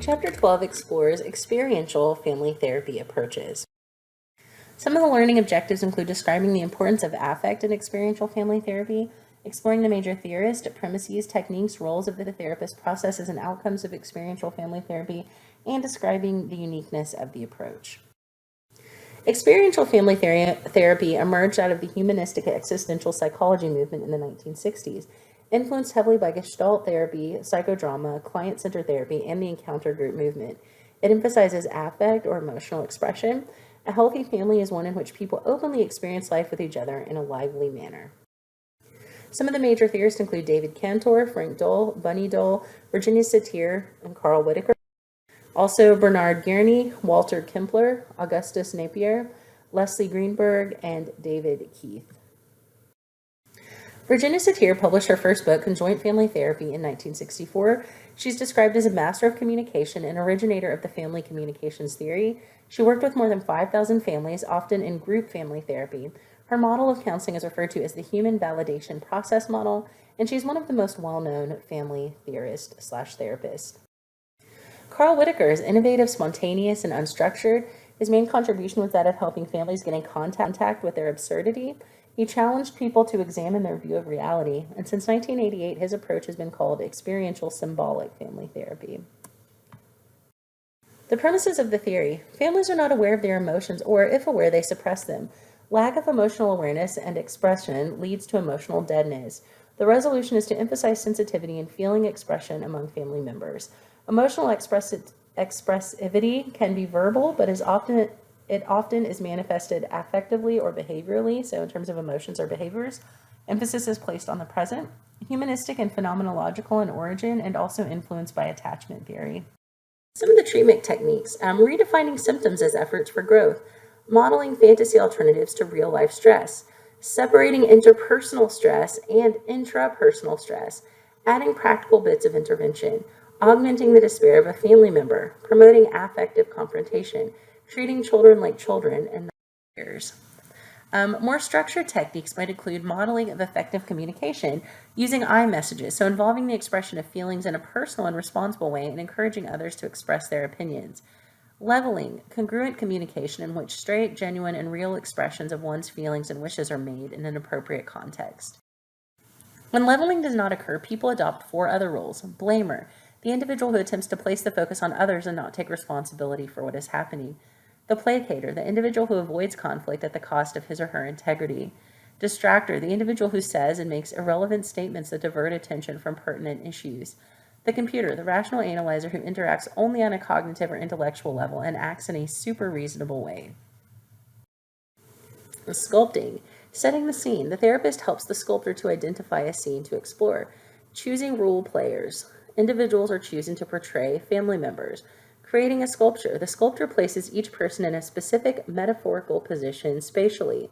Chapter 12 explores experiential family therapy approaches. Some of the learning objectives include describing the importance of affect in experiential family therapy, exploring the major theorists, premises, techniques, roles of the therapist, processes, and outcomes of experiential family therapy, and describing the uniqueness of the approach. Experiential family therapy emerged out of the humanistic existential psychology movement in the 1960s, influenced heavily by Gestalt therapy, psychodrama, client-centered therapy, and the encounter group movement. It emphasizes affect or emotional expression. A healthy family is one in which people openly experience life with each other in a lively manner. Some of the major theorists include David Cantor, Frank Dole, Bunny Dole, Virginia Satir, and Carl Whitaker. Also Bernard Guérini, Walter Kempler, Augustus Napier, Leslie Greenberg, and David Keith. Virginia Satir published her first book, Conjoint Family Therapy, in 1964. She's described as a master of communication and originator of the family communications theory. She worked with more than 5,000 families, often in group family therapy. Her model of counseling is referred to as the human validation process model, and she's one of the most well-known family theorists/therapists. Carl Whitaker is innovative, spontaneous, and unstructured. His main contribution was that of helping families get in contact with their absurdity. He challenged people to examine their view of reality, and since 1988, his approach has been called experiential symbolic family therapy. The premises of the theory: families are not aware of their emotions, or if aware, they suppress them. Lack of emotional awareness and expression leads to emotional deadness. The resolution is to emphasize sensitivity and feeling expression among family members. Emotional expressivity can be verbal, but it often is manifested affectively or behaviorally, so in terms of emotions or behaviors. Emphasis is placed on the present, humanistic and phenomenological in origin, and also influenced by attachment theory. Some of the treatment techniques: redefining symptoms as efforts for growth, modeling fantasy alternatives to real-life stress, separating interpersonal stress and intrapersonal stress, adding practical bits of intervention, augmenting the despair of a family member, promoting affective confrontation, treating children like children, and peers. More structured techniques might include modeling of effective communication, using I messages, so involving the expression of feelings in a personal and responsible way and encouraging others to express their opinions. Leveling, congruent communication in which straight, genuine, and real expressions of one's feelings and wishes are made in an appropriate context. When leveling does not occur, people adopt 4 other roles. Blamer, the individual who attempts to place the focus on others and not take responsibility for what is happening. The placator, the individual who avoids conflict at the cost of his or her integrity. Distractor, the individual who says and makes irrelevant statements that divert attention from pertinent issues. The computer, the rational analyzer who interacts only on a cognitive or intellectual level and acts in a super reasonable way. The sculpting, setting the scene. The therapist helps the sculptor to identify a scene to explore. Choosing role players. Individuals are choosing to portray family members. Creating a sculpture. The sculptor places each person in a specific metaphorical position spatially.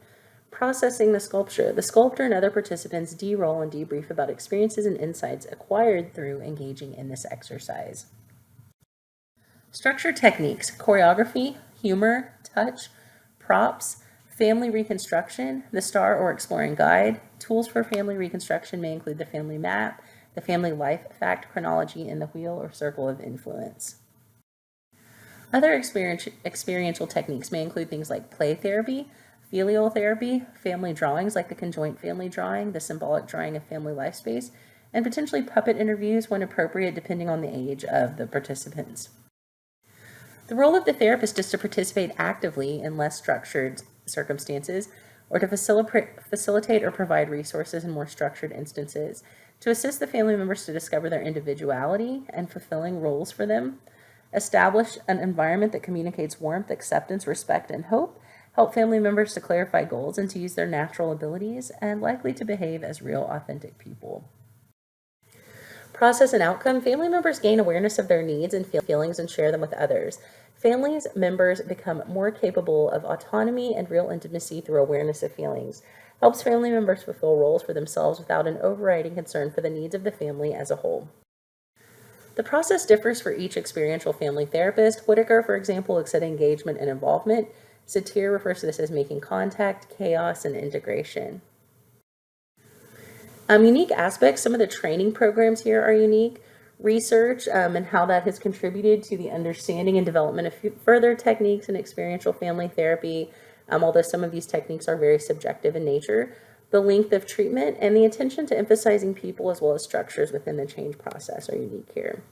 Processing the sculpture. The sculptor and other participants de-roll and debrief about experiences and insights acquired through engaging in this exercise. Structured techniques: choreography, humor, touch, props, family reconstruction, the star or exploring guide. Tools for family reconstruction may include the family map, the family life fact chronology, and the wheel or circle of influence. Other experiential techniques may include things like play therapy, filial therapy, family drawings like the conjoint family drawing, the symbolic drawing of family life space, and potentially puppet interviews when appropriate depending on the age of the participants. The role of the therapist is to participate actively in less structured circumstances, or to facilitate or provide resources in more structured instances, to assist the family members to discover their individuality and fulfilling roles for them, establish an environment that communicates warmth, acceptance, respect, and hope, help family members to clarify goals and to use their natural abilities, and likely to behave as real, authentic people. Process and outcome: family members gain awareness of their needs and feelings and share them with others. Families members become more capable of autonomy and real intimacy through awareness of feelings. Helps family members fulfill roles for themselves without an overriding concern for the needs of the family as a whole. The process differs for each experiential family therapist. Whitaker, for example, looks at engagement and involvement. Satir refers to this as making contact, chaos, and integration. Unique aspects: some of the training programs here are unique. research and how that has contributed to the understanding and development of further techniques in experiential family therapy, although some of these techniques are very subjective in nature, the length of treatment, and the attention to emphasizing people as well as structures within the change process are unique here.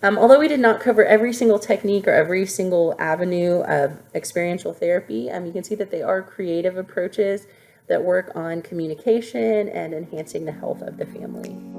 Although we did not cover every single technique or every single avenue of experiential therapy, you can see that they are creative approaches that work on communication and enhancing the health of the family.